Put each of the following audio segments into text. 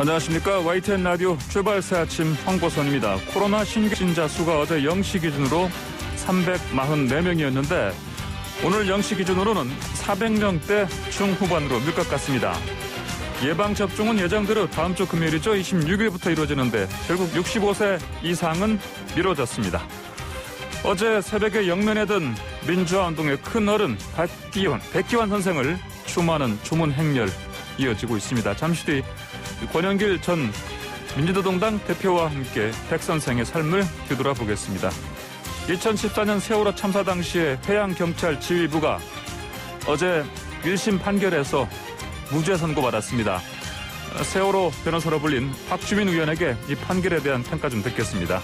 안녕하십니까. YTN 라디오 출발새 아침 황보선입니다. 코로나 신규 확진자 수가 어제 0시 기준으로 344명이었는데 오늘 0시 기준으로는 400명대 중후반으로 늘 것 같습니다. 예방접종은 예정대로 다음 주 금요일이죠. 26일부터 이루어지는데 결국 65세 이상은 미뤄졌습니다. 어제 새벽에 영면에 든 민주화운동의 큰 어른 백기환 선생을 추모하는 조문 행렬 이어지고 있습니다. 잠시 뒤 권영길 전 민주노동당 대표와 함께 백 선생의 삶을 뒤돌아보겠습니다. 2014년 세월호 참사 당시에 해양경찰 지휘부가 어제 1심 판결에서 무죄 선고받았습니다. 세월호 변호사로 불린 박주민 의원에게 이 판결에 대한 평가 좀 듣겠습니다.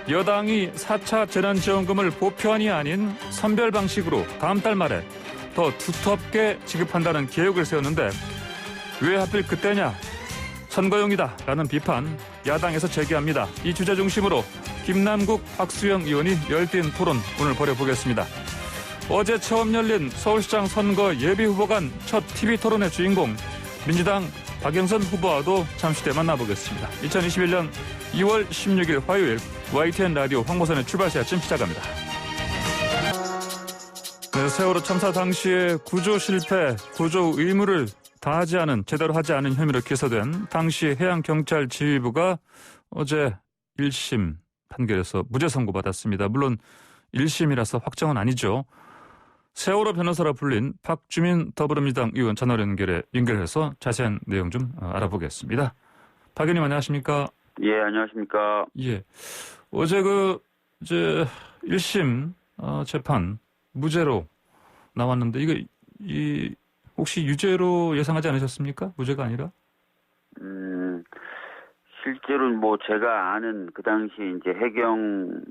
여당이 4차 재난지원금을 보편이 아닌 선별 방식으로 다음 달 말에 더 두텁게 지급한다는 계획을 세웠는데 왜 하필 그때냐? 선거용이다라는 비판 야당에서 제기합니다. 이 주제 중심으로 김남국, 박수영 의원이 열띤 토론 오늘 벌여보겠습니다. 어제 처음 열린 서울시장 선거 예비후보 간 첫 TV토론의 주인공 민주당 박영선 후보와도 잠시 뒤에 만나보겠습니다. 2021년 2월 16일 화요일 YTN 라디오 황보선의 출발새 아침 시작합니다. 네, 세월호 참사 당시에 구조 실패, 구조 의무를 제대로 하지 않은 혐의로 기소된 당시 해양경찰 지휘부가 어제 1심 판결에서 무죄 선고받았습니다. 물론 1심이라서 확정은 아니죠. 세월호 변호사라 불린 박주민 더불어민주당 의원 전화 연결해서 자세한 내용 좀 알아보겠습니다. 박 의원님 안녕하십니까? 예, 안녕하십니까? 예. 어제 1심 재판 무죄로 나왔는데 혹시 유죄로 예상하지 않으셨습니까? 무죄가 아니라? 실제로는 제가 아는 그 당시 이제 해경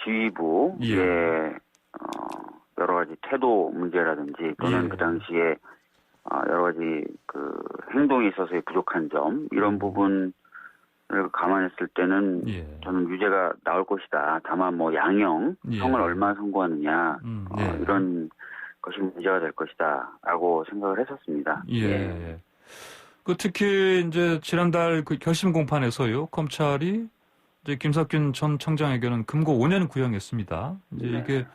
지휘부의 여러 가지 태도 문제라든지 또는 그 당시에 여러 가지 그 행동에 있어서의 부족한 점 이런 부분을 감안했을 때는 저는 유죄가 나올 것이다. 다만 양형 형을 얼마 선고하느냐 이런 것이 문제가 될 것이다라고 생각을 했었습니다. 예. 특히 이제 지난달 그 결심 공판에서요 검찰이 이제 김석균 전 청장에게는 금고 5년 구형했습니다. 이제 이게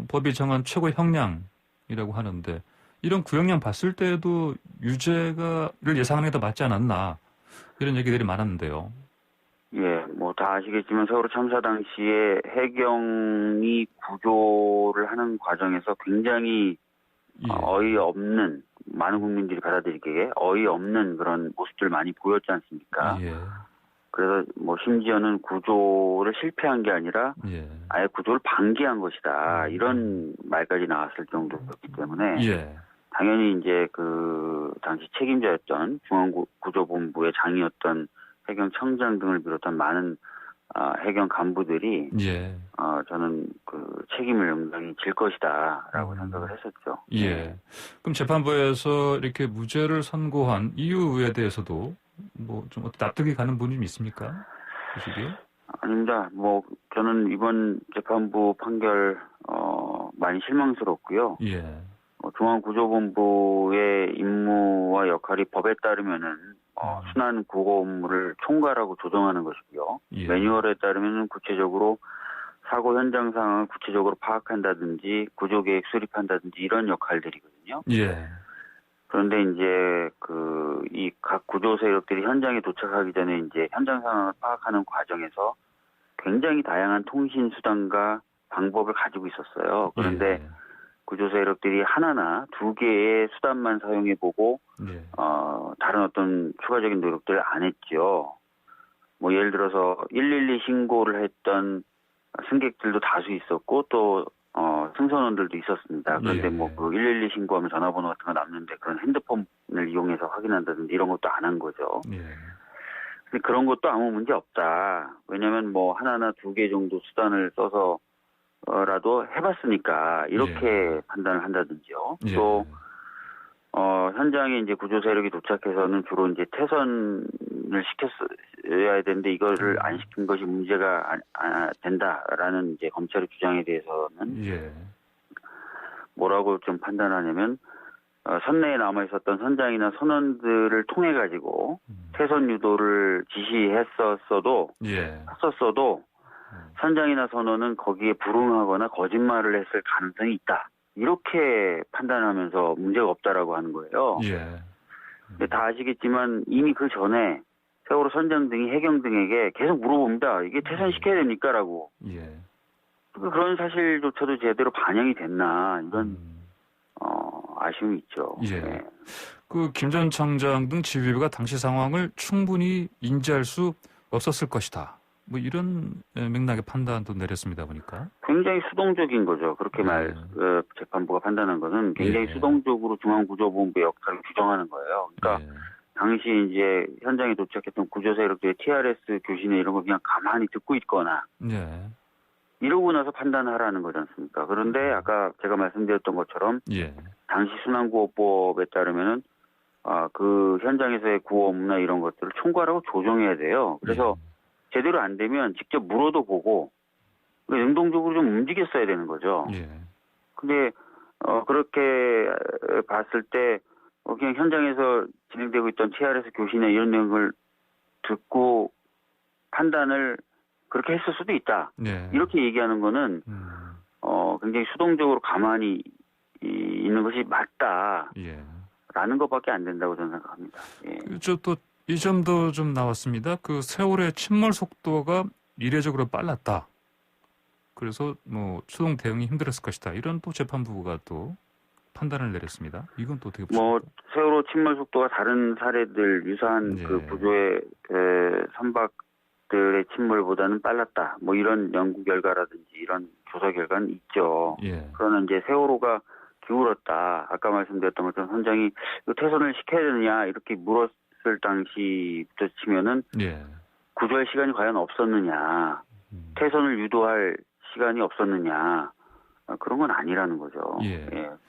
법이 정한 최고 형량이라고 하는데 이런 구형량 봤을 때도 유죄를 예상하는 게 더 맞지 않았나 이런 얘기들이 많았는데요. 예, 다 아시겠지만 세월호 참사 당시에 해경이 구조를 하는 과정에서 굉장히 어이없는 많은 국민들이 받아들이기에 어이없는 그런 모습들을 많이 보였지 않습니까? 그래서 심지어는 구조를 실패한 게 아니라 아예 구조를 방기한 것이다 이런 말까지 나왔을 정도였기 때문에 당연히 이제 그 당시 책임자였던 중앙구조본부의 장이었던 해경청장 등을 비롯한 많은 해경 간부들이 저는 그 책임을 영장히 질 것이다라고 생각을 했었죠. 그럼 재판부에서 이렇게 무죄를 선고한 이유에 대해서도 좀 납득이 가는 부분이 좀 있습니까? 보시기에? 아닙니다. 저는 이번 재판부 판결 많이 실망스럽고요. 중앙구조본부의 임무와 역할이 법에 따르면은 순환 구조 업무를 총괄하고 조정하는 것이고요. 매뉴얼에 따르면 구체적으로 사고 현장 상황을 구체적으로 파악한다든지 구조계획 수립한다든지 이런 역할들이거든요. 그런데 이제 이 각 구조 세력들이 현장에 도착하기 전에 이제 현장 상황을 파악하는 과정에서 굉장히 다양한 통신 수단과 방법을 가지고 있었어요. 그런데 구조 세력들이 하나나 두 개의 수단만 사용해보고 다른 어떤 추가적인 노력들을 안 했죠. 예를 들어서 112 신고를 했던 승객들도 다수 있었고 또 승선원들도 있었습니다. 그런데 그 112 신고하면 전화번호 같은 거 남는데 그런 핸드폰을 이용해서 확인한다든지 이런 것도 안 한 거죠. 근데 그런 것도 아무 문제 없다. 왜냐하면 하나나 두 개 정도 수단을 써서라도 해봤으니까 이렇게 판단을 한다든지요. 또 현장에 이제 구조 세력이 도착해서는 주로 이제 퇴선을 시켰어야 되는데 이거를 안 시킨 것이 문제가 된다라는 이제 검찰의 주장에 대해서는 뭐라고 좀 판단하냐면 선내에 남아 있었던 선장이나 선원들을 통해 가지고 퇴선 유도를 지시했었어도 예. 선장이나 선원은 거기에 불응하거나 거짓말을 했을 가능성이 있다. 이렇게 판단하면서 문제가 없다라고 하는 거예요. 예. 근데 다 아시겠지만 이미 그 전에 세월호 선장 등이 해경 등에게 계속 물어봅니다. 이게 퇴선시켜야 됩니까?라고. 예. 그런 사실조차도 제대로 반영이 됐나 이런 아쉬움이 있죠. 예. 네. 그 김 전 청장 등 지휘부가 당시 상황을 충분히 인지할 수 없었을 것이다. 뭐 이런 맥락의 판단도 내렸습니다 보니까. 굉장히 수동적인 거죠. 그렇게 재판부가 판단한 것은 굉장히 수동적으로 중앙구조본부의 역할을 규정하는 거예요. 그러니까 당시 이제 현장에 도착했던 구조 세력들의 TRS 교신에 이런 거 그냥 가만히 듣고 있거나 이러고 나서 판단하라는 거지 않습니까? 그런데 아까 제가 말씀드렸던 것처럼 당시 순환구호법에 따르면은 그 현장에서의 구호 업무나 이런 것들을 총괄하고 조정해야 돼요. 그래서 제대로 안 되면 직접 물어도 보고 능동적으로 좀 움직였어야 되는 거죠. 근데 그렇게 봤을 때 그냥 현장에서 진행되고 있던 TRS 교신에 이런 내용을 듣고 판단을 그렇게 했을 수도 있다. 이렇게 얘기하는 거는 굉장히 수동적으로 가만히 있는 것이 맞다. 라는 것밖에 안 된다고 저는 생각합니다. 또 이 점도 좀 나왔습니다. 그 세월의 침몰 속도가 이례적으로 빨랐다. 그래서 뭐 수동 대응이 힘들었을 것이다. 이런 또 재판부가 또 판단을 내렸습니다. 이건 또 어떻게 보십니까? 세월호 침몰 속도가 다른 사례들 유사한 그 구조의 선박들의 침몰보다는 빨랐다. 뭐 이런 연구 결과라든지 이런 조사 결과는 있죠. 그러나 이제 세월호가 기울었다. 아까 말씀드렸던 것처럼 선장이 퇴선을 시켜야 되느냐 이렇게 물었을 당시부터 치면은 구조할 시간이 과연 없었느냐, 퇴선을 유도할 시간이 없었느냐 그런 건 아니라는 거죠.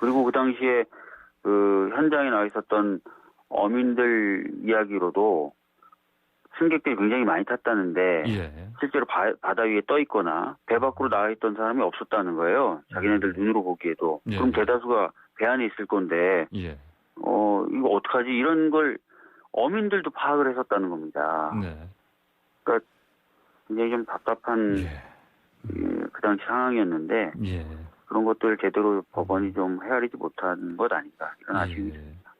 그리고 그 당시에 그 현장에 나와 있었던 어민들 이야기로도 승객들이 굉장히 많이 탔다는데 실제로 바다 위에 떠 있거나 배 밖으로 나와 있던 사람이 없었다는 거예요. 자기네들 눈으로 보기에도. 그럼 대다수가 배 안에 있을 건데 이거 어떡하지? 이런 걸 어민들도 파악을 했었다는 겁니다. 그러니까 굉장히 좀 답답한 그 당시 상황이었는데 그런 것들 제대로 법원이 좀 헤아리지 못한 것 아닌가 이런 아쉬움이 있습니다.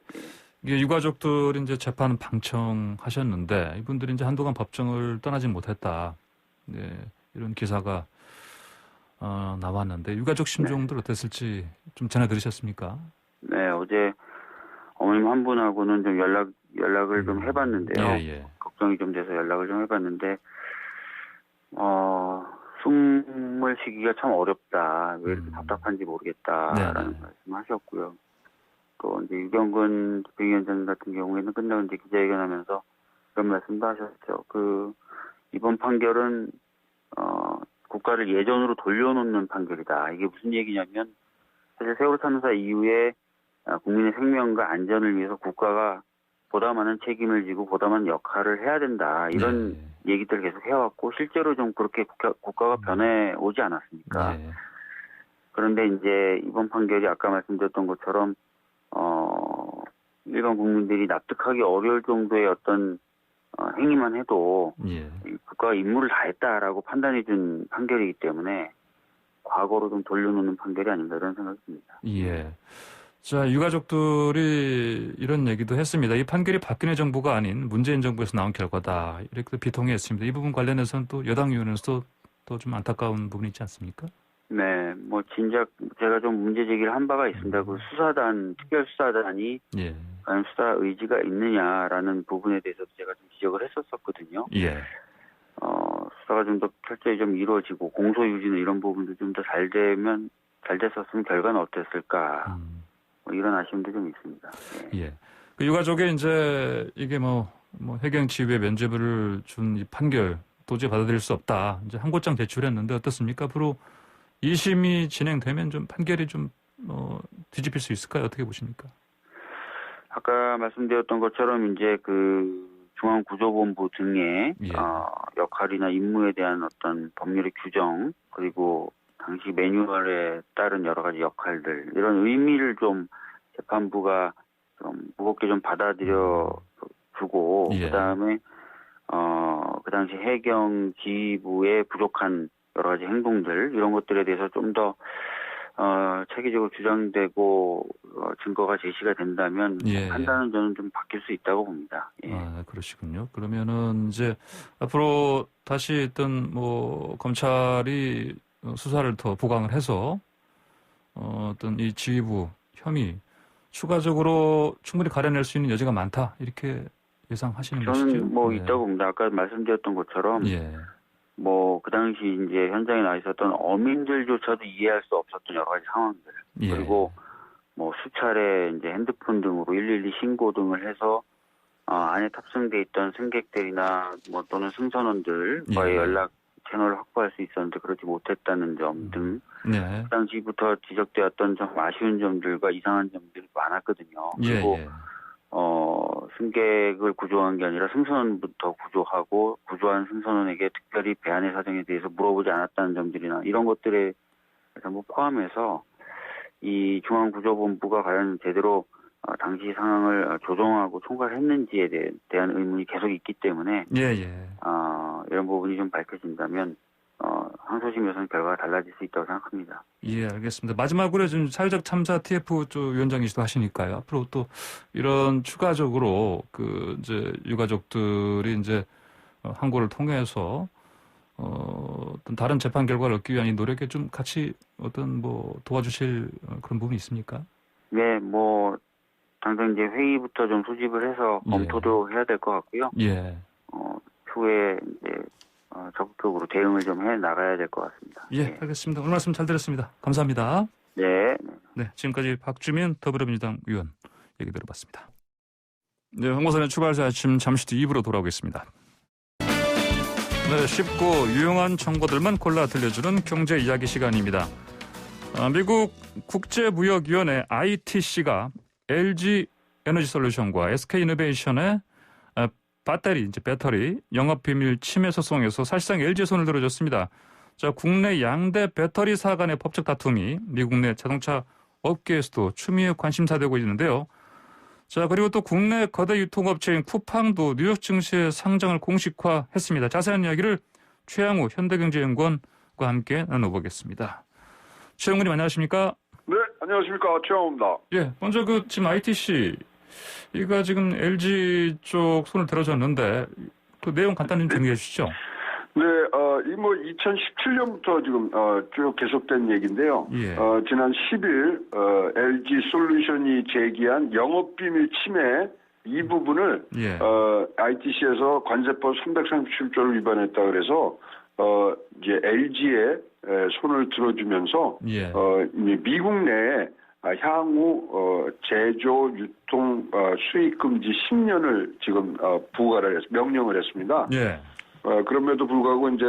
유가족들이 이제 재판 방청하셨는데 이분들이 이제 한동안 법정을 떠나지 못했다. 이런 기사가 나왔는데 유가족 심정들 어땠을지 좀 전해 들으셨습니까? 네, 어제 어머님 한 분하고는 좀 연락을 좀 해봤는데요. 걱정이 좀 돼서 연락을 좀 해봤는데 숨을 쉬기가 참 어렵다. 왜 이렇게 답답한지 모르겠다라는 말씀하셨고요. 또 이제 유경근 집행위원장 같은 경우에는 끝나고 이제 기자회견하면서 그런 말씀도 하셨죠. 이번 판결은 국가를 예전으로 돌려놓는 판결이다. 이게 무슨 얘기냐면 사실 세월호 참사 이후에 국민의 생명과 안전을 위해서 국가가 보다 많은 책임을 지고 보다 많은 역할을 해야 된다. 이런 얘기들을 계속 해왔고 실제로 좀 그렇게 국가가 변해오지 않았습니까? 그런데 이제 이번 판결이 아까 말씀드렸던 것처럼 일반 국민들이 납득하기 어려울 정도의 어떤 행위만 해도 국가가 임무를 다했다라고 판단해준 판결이기 때문에 과거로 좀 돌려놓는 판결이 아닌가 이런 생각이 듭니다. 자, 유가족들이 이런 얘기도 했습니다. 이 판결이 박근혜 정부가 아닌 문재인 정부에서 나온 결과다. 이렇게 비통했습니다. 이 부분 관련해서는 또 여당 의원에서도 또 좀 안타까운 부분이 있지 않습니까? 네, 뭐 진작 제가 좀 문제 제기를 한 바가 있습니다. 그 특별수사단이 과연 수사 의지가 있느냐라는 부분에 대해서 제가 좀 지적을 했었거든요. 수사가 좀 더 철저히 좀 이루어지고 공소 유지는 이런 부분도 좀 더 잘 됐었으면 결과는 어땠을까. 뭐 이런 아쉬움도 좀 있습니다. 그 유가족의 이제 이게 뭐 해경 지휘부의 면죄부를 준 이 판결 도저히 받아들일 수 없다. 이제 항고장 제출했는데 어떻습니까? 앞으로 2심이 진행되면 좀 판결이 좀 뒤집힐 수 있을까요? 어떻게 보십니까? 아까 말씀드렸던 것처럼 이제 그 중앙구조본부 등의 역할이나 임무에 대한 어떤 법률의 규정 그리고 당시 매뉴얼에 따른 여러 가지 역할들 이런 의미를 좀 재판부가 좀 무겁게 좀 받아들여 두고 예. 그다음에 그 당시 해경 지휘부의 부족한 여러 가지 행동들 이런 것들에 대해서 좀 더 체계적으로 주장되고 증거가 제시가 된다면 예. 판단은 저는 좀 바뀔 수 있다고 봅니다. 예. 아, 그러시군요. 그러면은 이제 앞으로 다시 어떤 검찰이 수사를 더 부강을 해서 어떤 이 지휘부 혐의 추가적으로 충분히 가려낼 수 있는 여지가 많다 이렇게 예상하시는 것이죠? 저는 뭐 네. 있다고 봅니다. 아까 말씀드렸던 것처럼 예. 뭐 그 당시 이제 현장에 나와 있었던 어민들조차도 이해할 수 없었던 여러 가지 상황들 예. 그리고 뭐 수차례 이제 핸드폰 등으로 112 신고 등을 해서 안에 탑승돼 있던 승객들이나 뭐 또는 승선원들과의 예. 연락 채널을 확보할 수 있었는데 그렇지 못했다는 점 등 네. 그 당시부터 지적되었던 좀 아쉬운 점들과 이상한 점들이 많았거든요. 예. 그리고 예. 승객을 구조한 게 아니라 승선원부터 구조하고 구조한 승선원에게 특별히 배안의 사정에 대해서 물어보지 않았다는 점들이나 이런 것들에 전부 포함해서 이 중앙구조본부가 과연 제대로 당시 상황을 조정하고 총괄했는지에 대한 의문이 계속 있기 때문에 예. 예. 이런 부분이 좀 밝혀진다면 항소심에서는 결과가 달라질 수 있다고 생각합니다. 예, 알겠습니다. 마지막으로 지금 사회적 참사 TF 쪽 위원장이시도 하시니까요. 앞으로 또 이런 추가적으로 이제 유가족들이 이제 항고를 통해서 어떤 다른 재판 결과를 얻기 위한 이 노력에 좀 같이 어떤 도와주실 그런 부분이 있습니까? 네, 뭐 당장 이제 회의부터 좀 소집을 해서 검토도 해야 될 것 같고요. 예. 추후에 이제 적극적으로 대응을 좀 해 나가야 될 것 같습니다. 예, 알겠습니다. 오늘 말씀 잘 들었습니다. 감사합니다. 네. 네, 지금까지 박주민 더불어민주당 의원 얘기 들어봤습니다. 네, 황보선의 출발자 아침 잠시 뒤 2부로 돌아오겠습니다. 네, 쉽고 유용한 정보들만 골라 들려주는 경제 이야기 시간입니다. 미국 국제무역위원회 ITC가 LG 에너지솔루션과 SK이노베이션의 배터리 영업비밀 침해 소송에서 사실상 LG의 손을 들어줬습니다. 자, 국내 양대 배터리 사 간의 법적 다툼이 미국 내 자동차 업계에서도 추미애 관심사되고 있는데요. 자, 그리고 또 국내 거대 유통업체인 쿠팡도 뉴욕 증시의 상장을 공식화했습니다. 자세한 이야기를 최양우 현대경제연구원과 함께 나눠보겠습니다. 최영훈님 안녕하십니까? 네, 안녕하십니까. 최영우입니다. 예, 먼저 지금 ITC 이가 지금 LG 쪽 손을 들어줬는데 그 내용 간단히 좀 정리해 주시죠. 네, 이 2017년부터 지금 쭉 계속된 얘기인데요. 예. 지난 10일 LG 솔루션이 제기한 영업비밀 침해 이 부분을 예. ITC에서 관세법 337조를 위반했다 그래서 이제 LG에 손을 들어주면서 예. 미국 내에 향후 제조, 유통, 수입 금지 10년을 지금 명령을 했습니다. 예. 그럼에도 불구하고 이제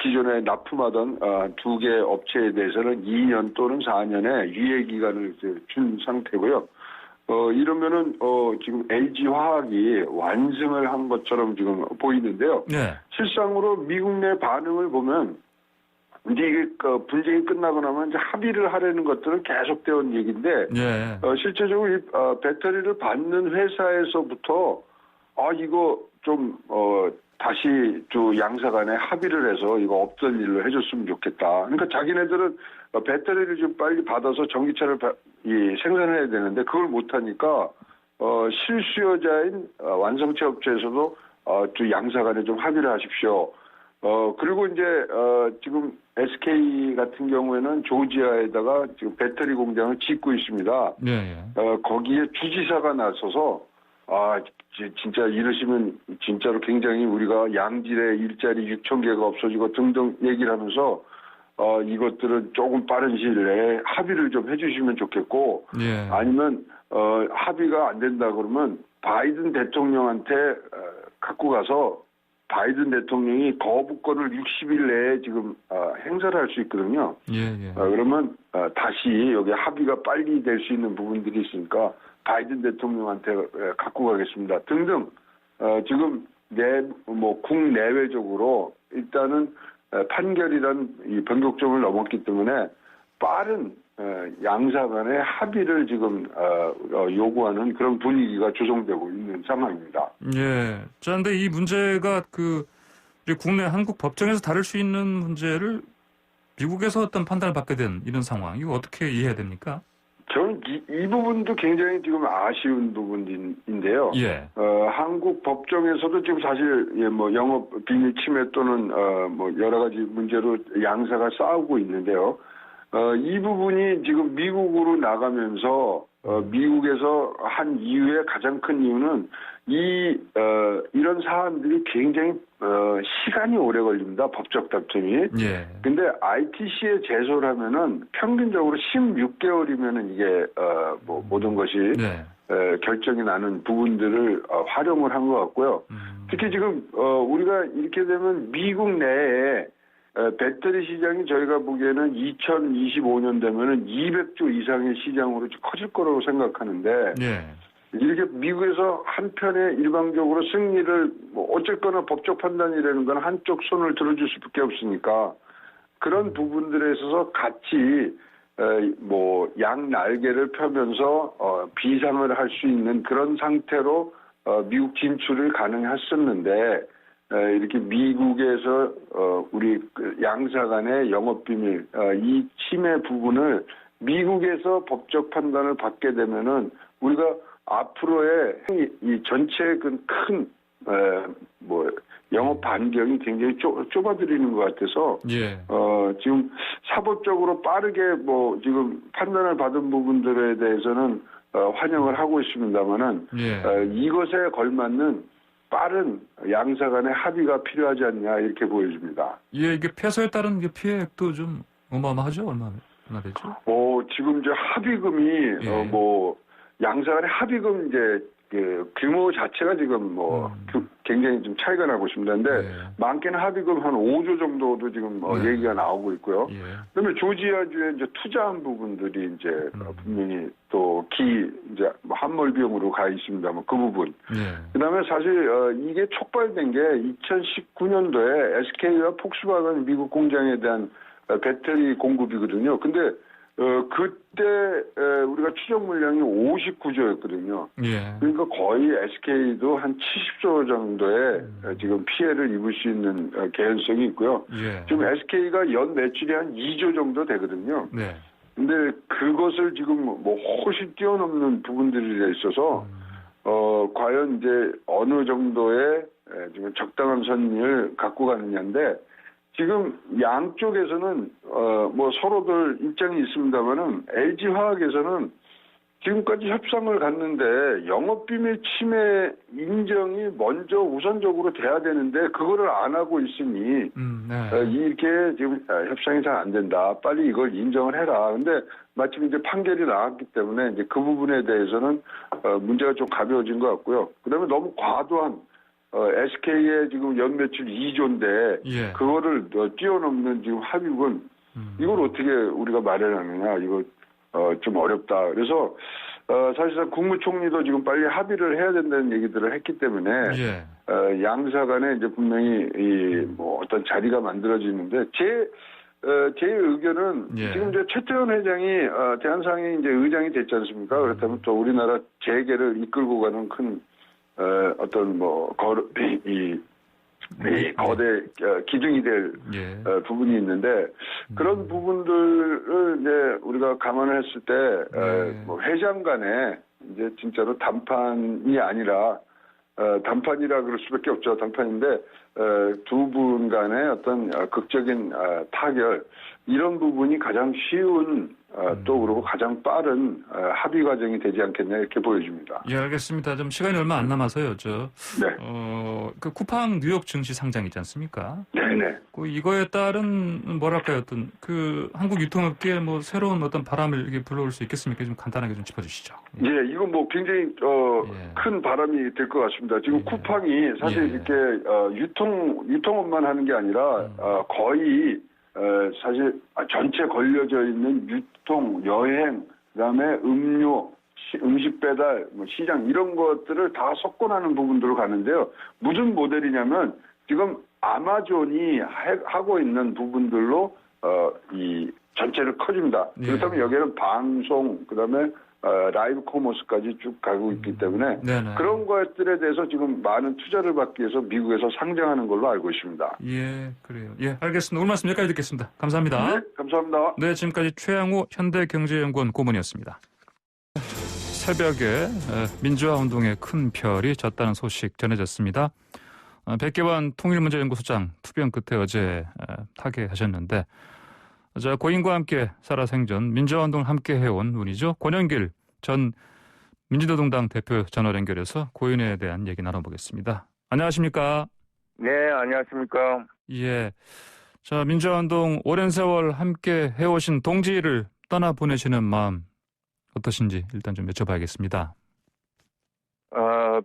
기존에 납품하던 두 개 업체에 대해서는 2년 또는 4년의 유예 기간을 준 상태고요. 이러면은 지금 LG 화학이 완승을 한 것처럼 지금 보이는데요. 예. 실상으로 미국 내 반응을 보면 이제 이게 분쟁이 끝나고 나면 이제 합의를 하려는 것들은 계속되어 온 얘기인데 예. 실제적으로 이 배터리를 받는 회사에서부터 이거 좀 다시 양사 간에 합의를 해서 이거 없던 일로 해줬으면 좋겠다. 그러니까 자기네들은 배터리를 좀 빨리 받아서 전기차를 생산해야 되는데 그걸 못하니까 실수요자인 완성체 업체에서도 양사 간에 좀 합의를 하십시오. 그리고 이제 지금 SK 같은 경우에는 조지아에다가 지금 배터리 공장을 짓고 있습니다. 예. 거기에 주지사가 나서서 진짜 이러시면 진짜로 굉장히 우리가 양질의 일자리 6,000개가 없어지고 등등 얘기를 하면서 이것들은 조금 빠른 시일 내에 합의를 좀 해주시면 좋겠고 예. 아니면 합의가 안 된다 그러면 바이든 대통령한테 갖고 가서 바이든 대통령이 거부권을 60일 내에 지금 행사를 할 수 있거든요. 예. 그러면 다시 여기 합의가 빨리 될 수 있는 부분들이 있으니까 바이든 대통령한테 갖고 가겠습니다. 등등 지금 국내외적으로 일단은 판결이란 이 변곡점을 넘었기 때문에 빠른 양사 간의 합의를 지금 요구하는 그런 분위기가 조성되고 있는 상황입니다. 예. 자, 근데 이 문제가 우리 국내 한국 법정에서 다룰 수 있는 문제를 미국에서 어떤 판단을 받게 된 이런 상황, 이거 어떻게 이해해야 됩니까? 저는 이 부분도 굉장히 지금 아쉬운 부분인데요. 예. 한국 법정에서도 지금 사실 뭐 영업 비밀 침해 또는 뭐 여러 가지 문제로 양사가 싸우고 있는데요. 이 부분이 지금 미국으로 나가면서 미국에서 한 이유의 가장 큰 이유는 이런 사안들이 굉장히 시간이 오래 걸립니다. 법적 다툼이. 예. 근데 ITC에 제소를 하면은 평균적으로 16개월이면은 이게 뭐 모든 것이 네. 결정이 나는 부분들을 활용을 한 것 같고요. 특히 지금 우리가 이렇게 되면 미국 내에 배터리 시장이 저희가 보기에는 2025년 되면은 200조 이상의 시장으로 커질 거라고 생각하는데 예. 이렇게 미국에서 한편에 일방적으로 승리를 뭐 어쨌거나 법적 판단이라는 건 한쪽 손을 들어줄 수밖에 없으니까 그런 부분들에 있어서 같이 뭐 양 날개를 펴면서 비상을 할 수 있는 그런 상태로 미국 진출을 가능했었는데 이렇게 미국에서 우리 양사 간의 영업 비밀 이 침해 부분을 미국에서 법적 판단을 받게 되면은 우리가 앞으로의 이 전체 큰 뭐 영업 반경이 굉장히 좁아들이는 것 같아서 예. 지금 사법적으로 빠르게 뭐 지금 판단을 받은 부분들에 대해서는 환영을 하고 있습니다만은 예. 이것에 걸맞는 빠른 양사 간의 합의가 필요하지 않냐 이렇게 보여집니다. 예, 이게 패소에 따른 피해액도 좀 어마어마하죠? 얼마나 되죠? 지금 이제 합의금이 예. 뭐 양사 간의 합의금 이제 그 규모 자체가 지금 뭐 굉장히 좀 차이가 나고 있습니다. 근데 예. 많게는 합의금 한 5조 정도도 지금 네. 얘기가 나오고 있고요. 예. 그다음에 조지아주에 이제 투자한 부분들이 이제 분명히 또 이제 함몰 비용으로 가 있습니다만 그 부분. 예. 그다음에 사실 이게 촉발된 게 2019년도에 SK와 폭스바겐 미국 공장에 대한 배터리 공급이거든요. 근데 그때 우리가 추적 물량이 59조였거든요. 예. 그러니까 거의 SK도 한 70조 정도의 지금 피해를 입을 수 있는 개연성이 있고요. 예. 지금 SK가 연 매출이 한 2조 정도 되거든요. 네. 근데 그것을 지금 뭐 훨씬 뛰어넘는 부분들이 있어서 과연 이제 어느 정도의 지금 적당한 선을 갖고 가느냐인데 지금 양쪽에서는 뭐 서로들 입장이 있습니다만은 LG 화학에서는 지금까지 협상을 갔는데 영업비밀 침해 인정이 먼저 우선적으로 돼야 되는데 그거를 안 하고 있으니 네. 이렇게 지금 협상이 잘 안 된다. 빨리 이걸 인정을 해라. 근데 마침 이제 판결이 나왔기 때문에 이제 그 부분에 대해서는 문제가 좀 가벼워진 것 같고요. 그다음에 너무 과도한 SK의 지금 연매출 2조인데 예. 그거를 뛰어넘는 지금 합의금 이걸 어떻게 우리가 마련하느냐 이거 좀 어렵다. 그래서 사실상 국무총리도 지금 빨리 합의를 해야 된다는 얘기들을 했기 때문에 예. 양사 간에 이제 분명히 뭐 어떤 자리가 만들어지는데 제 의견은 예. 지금 이제 최태원 회장이 대한상의 이제 의장이 됐지 않습니까? 그렇다면 또 우리나라 재계를 이끌고 가는 큰 어떤 뭐 거대 기둥이 될 예. 부분이 있는데 그런 부분들을 이제 우리가 감안을 했을 때 뭐 회장 간에 이제 진짜로 담판이 아니라 담판이라 그럴 수밖에 없죠. 담판인데 두 분 간의 어떤 극적인 타결 이런 부분이 가장 쉬운 또 그리고 가장 빠른 합의 과정이 되지 않겠냐 이렇게 보여집니다. 예, 알겠습니다. 좀 시간이 얼마 안 남아서요. 네. 그 쿠팡 뉴욕 증시 상장 있지 않습니까? 네네. 이거에 따른 뭐랄까요, 어떤 그 한국 유통업계에 뭐 새로운 어떤 바람을 이렇게 불러올 수 있겠습니까? 좀 간단하게 좀 짚어주시죠. 예, 이건 뭐 굉장히 큰 바람이 될 것 같습니다. 지금 쿠팡이 사실 이렇게 유통업만 하는 게 아니라 거의 사실 전체 걸려져 있는 유통, 여행, 그다음에 음료, 음식 배달, 뭐 시장 이런 것들을 다 석권하는 부분들로 가는데요. 무슨 모델이냐면 지금 아마존이 하고 있는 부분들로 이 전체를 커집니다. 그렇다면 여기에는 방송, 그다음에 라이브 커머스까지 쭉 가고 있기 때문에 네네. 그런 것들에 대해서 지금 많은 투자를 받기 위해서 미국에서 상장하는 걸로 알고 있습니다. 예, 그래요. 예, 알겠습니다. 오늘 말씀 여기까지 듣겠습니다. 감사합니다. 네, 감사합니다. 네, 지금까지 최양호 현대경제연구원 고문이었습니다. 새벽에 민주화 운동의 큰 별이 졌다는 소식 전해졌습니다. 백계환 통일문제연구소장 투병 끝에 어제 타계하셨는데, 자, 고인과 함께 살아생전 민주화 운동을 함께 해온 분이죠. 권영길 전 민주노동당 대표 전화 연결해서 고인에 대한 얘기 나눠보겠습니다. 안녕하십니까? 네, 안녕하십니까? 예. 자, 민주화 운동 오랜 세월 함께 해오신 동지를 떠나보내시는 마음 어떠신지 일단 좀 여쭤봐야겠습니다.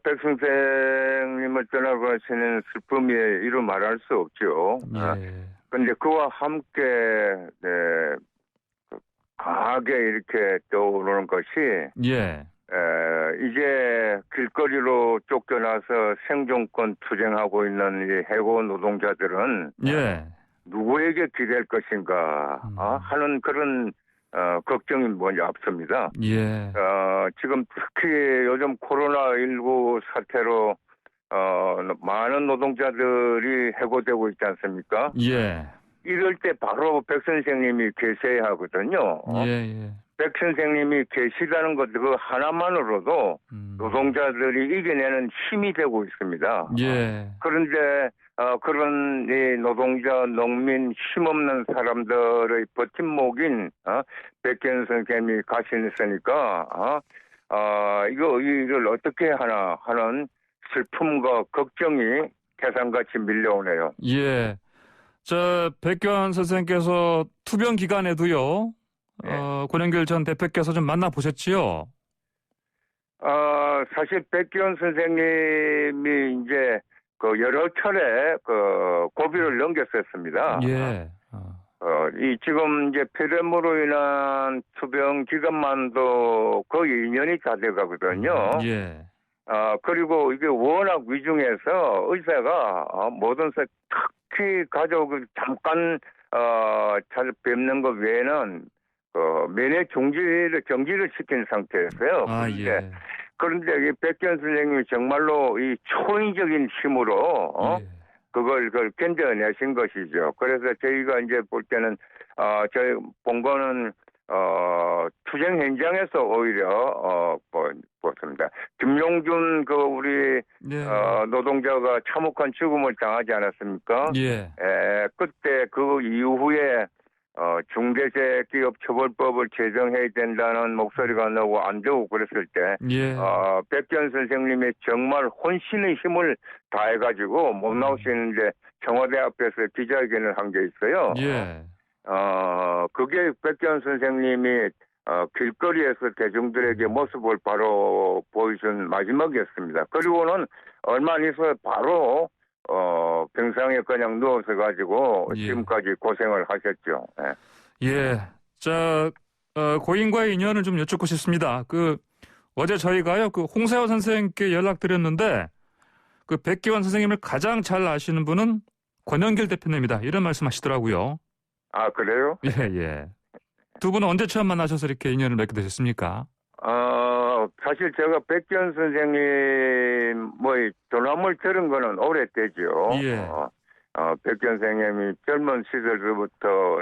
백 선생님을 떠나가시는 슬픔이 이루 말할 수 없죠. 예. 근데 그와 함께, 네, 강하게 이렇게 떠오르는 것이, 예. 이제 길거리로 쫓겨나서 생존권 투쟁하고 있는 이 해고 노동자들은, 예. 누구에게 기댈 것인가, 하는 그런, 걱정이 먼저 앞섭니다. 예. 지금 특히 요즘 코로나19 사태로, 많은 노동자들이 해고되고 있지 않습니까? 예. 이럴 때 바로 백 선생님이 계셔야 하거든요. 예. 예. 백 선생님이 계시다는 것, 그 하나만으로도 노동자들이 이겨내는 힘이 되고 있습니다. 예. 그런데, 그런 이 노동자, 농민, 힘없는 사람들의 버팀목인, 백현 선생님이 가시니까, 이걸 어떻게 하나 하는 슬픔과 걱정이 태산같이 밀려오네요. 예. 저 백교환 선생님께서 투병 기간에도요. 권영길 전 대표께서 좀 만나보셨지요? 사실 백기현 선생님이 이제 그 여러 차례 그 고비를 넘겼었습니다. 예. 이 지금 이제 폐렴으로 인한 투병 기간만도 거의 2년이 다 돼가거든요. 예. 그리고 이게 워낙 위중해서 의사가 모든 특히 가족을 잠깐 찾아뵙는 것 외에는 면회 정지를 시킨 상태였어요. 예. 그런데 이 백현 선생님이 정말로 이 초인적인 힘으로 그걸 견뎌내신 것이죠. 그래서 저희가 이제 볼 때는 저희 본 거는 투쟁 현장에서 오히려 보습니다. 김용준 우리 노동자가 참혹한 죽음을 당하지 않았습니까? 예. 그때 그 이후에 중대재해기업처벌법을 제정해야 된다는 목소리가 나오고 안 되고 그랬을 때, 백현 선생님이 정말 혼신의 힘을 다해가지고 못 나오시는데 청와대 앞에서 기자회견을 한 게 있어요. 예. 그게 백현 선생님이 길거리에서 대중들에게 모습을 바로 보여준 마지막이었습니다. 그리고는 얼마 안 있어 바로 병상에 그냥 누워서 가지고 지금까지 고생을 하셨죠. 예. 자, 고인과의 인연을 좀 여쭙고 싶습니다. 어제 저희가요, 홍세화 선생님께 연락드렸는데, 백기환 선생님을 가장 잘 아시는 분은 권영길 대표님이다. 이런 말씀 하시더라고요. 아, 그래요? 예. 두 분은 언제 처음 만나셔서 이렇게 인연을 맺게 되셨습니까? 사실 제가 백현 선생님 전함을 들은 거는 오래되죠. 예. 백현 선생님이 젊은 시절부터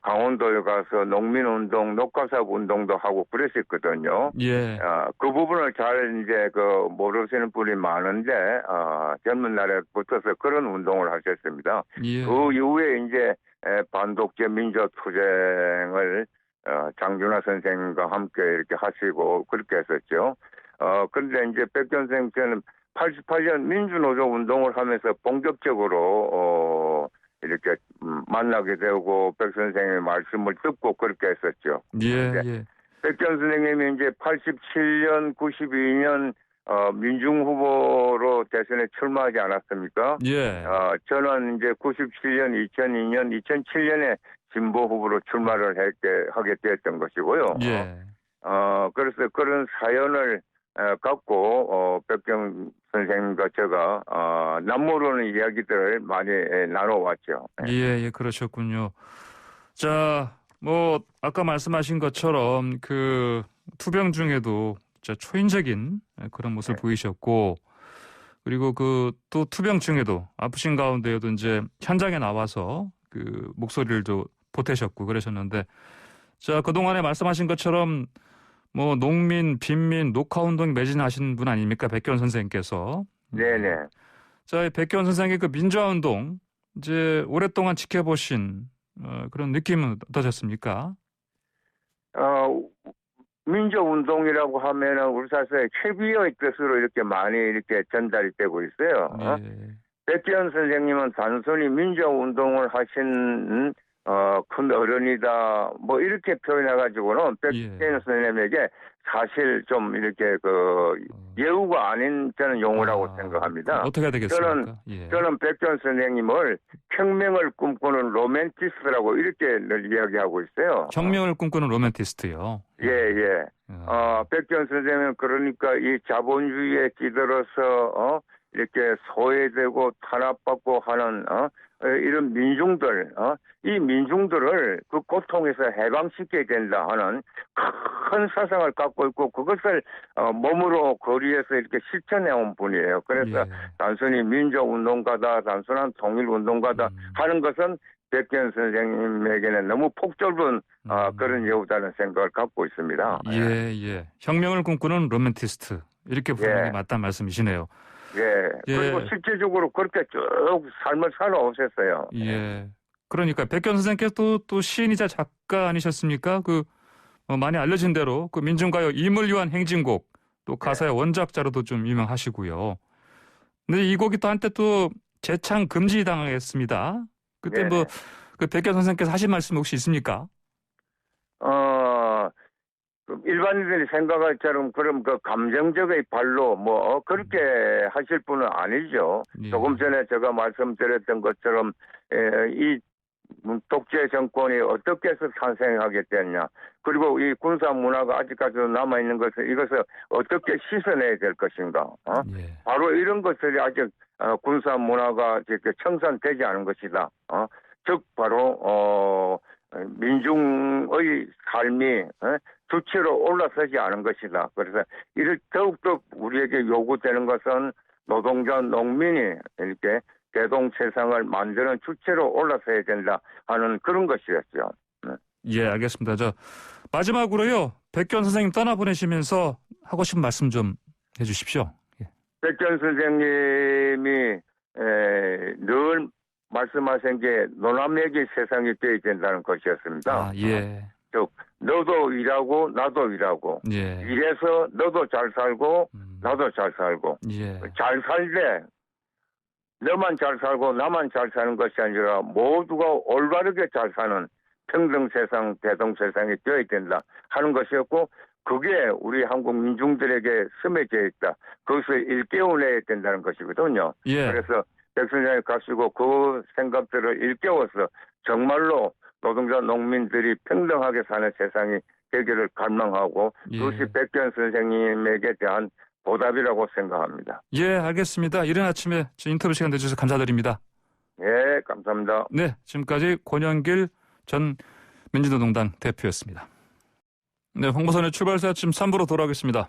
강원도에 가서 농민운동, 녹화사업 운동도 하고 그랬었거든요. 예. 그 부분을 잘 이제 모르시는 분이 많은데, 젊은 날에 붙어서 그런 운동을 하셨습니다. 예. 그 이후에 이제 반독재 민주투쟁을 장준하 선생님과 함께 이렇게 하시고 그렇게 했었죠. 그런데 이제 백현 선생님께는 88년 민주노조 운동을 하면서 본격적으로 이렇게 만나게 되고 백 선생님의 말씀을 듣고 그렇게 했었죠. 예. 백현 선생님이 이제 87년, 92년 민중 후보로 대선에 출마하지 않았습니까? 예. 저는 이제 97년, 2002년, 2007년에 진보 후보로 출마를 하게 되었던 것이고요. 예. 그래서 그런 사연을 갖고 백경 선생님과 제가 남모르는 이야기들을 많이 나눠왔죠. 예, 그러셨군요. 자, 아까 말씀하신 것처럼 투병 중에도 진짜 초인적인 그런 모습을 보이셨고, 그리고 그 또 투병 중에도 아프신 가운데에도 이제 현장에 나와서 그 목소리를 좀 보태셨고 그러셨는데, 자, 그동안에 말씀하신 것처럼 뭐 농민, 빈민, 녹화운동 매진하신 분 아닙니까? 백기원 선생님께서. 네네. 자, 백기원 선생의 그 민주화운동 이제 오랫동안 지켜보신 그런 느낌은 어떠셨습니까? 민주운동이라고 하면은 우리 사회의 최비의 뜻으로 이렇게 많이 이렇게 전달이 되고 있어요. 예. 백기원 선생님은 단순히 민주운동을 하신 큰 어른이다 뭐 이렇게 표현해가지고는 백기원 선생님에게 사실 좀 이렇게 그 예우가 아닌 저는 용어라고 생각합니다. 어떻게 해야 되겠습니까? 저는 백기원 선생님을 혁명을 꿈꾸는 로맨티스트라고 이렇게 늘 이야기하고 있어요. 혁명을 꿈꾸는 로맨티스트요. 예. 백기원 선생님은 그러니까 이 자본주의에 끼들어서 이렇게 소외되고 탄압받고 하는 이런 민중들, 이 민중들을 그 고통에서 해방시켜야 된다 하는 큰 사상을 갖고 있고 그것을 몸으로 거리에서 이렇게 실천해온 분이에요. 그래서 단순히 민주운동가다, 단순한 통일운동가다 하는 것은 백기원 선생님에게는 너무 폭넓은 그런 예우다는 생각을 갖고 있습니다. 예. 혁명을 꿈꾸는 로맨티스트 이렇게 부르는 게 맞다는 말씀이시네요. 그리고 실제적으로 그렇게 쭉 삶을 살아오셨어요. 그러니까 백기원 선생님께서 또 시인이자 작가 아니셨습니까? 그 많이 알려진 대로 그 민중가요 임을 위한 행진곡 또 가사의 원작자로도 좀 유명하시고요. 근데 이 곡이 또 한때 또 재창 금지 당했습니다. 그때 뭐 그 백기원 선생님께서 하신 말씀 혹시 있습니까? 일반인들이 생각할 처럼 그럼 그 감정적의 발로 뭐 그렇게 하실 분은 아니죠. 조금 전에 제가 말씀드렸던 것처럼 이 독재 정권이 어떻게 해서 탄생하게 됐냐. 그리고 이 군사 문화가 아직까지도 남아있는 것을 이것을 어떻게 씻어내야 될 것인가. 바로 이런 것들이 아직 군사 문화가 이렇게 청산되지 않은 것이다. 즉 바로 민중의 삶이 주체로 올라서지 않은 것이다. 그래서 이를 더욱더 우리에게 요구되는 것은 노동자, 농민이 이렇게 대동세상을 만드는 주체로 올라서야 된다 하는 그런 것이었죠. 예, 알겠습니다. 저 마지막으로요, 백기원 선생님 떠나보내시면서 하고 싶은 말씀 좀 해주십시오. 백기원 선생님이 늘 말씀하신 게 노남에게 세상이 되어야 된다는 것이었습니다. 즉 너도 일하고 나도 일하고 이래서 너도 잘 살고 나도 잘 살고 잘 살되 너만 잘 살고 나만 잘 사는 것이 아니라 모두가 올바르게 잘 사는 평등 세상, 대동 세상이 되어야 된다 하는 것이었고 그게 우리 한국 민중들에게 스며져 있다. 그것을 일깨워내야 된다는 것이거든요. 그래서 백 선생님이 가시고 그 생각들을 일깨워서 정말로 노동자 농민들이 평등하게 사는 세상이 되기를 갈망하고 그것이 백기원 선생님에게 대한 보답이라고 생각합니다. 알겠습니다. 이른 아침에 인터뷰 시간 내주셔서 감사드립니다. 감사합니다. 네, 지금까지 권영길 전 민주노동당 대표였습니다. 네, 홍보선의 출발사 아침 3부로 돌아오겠습니다.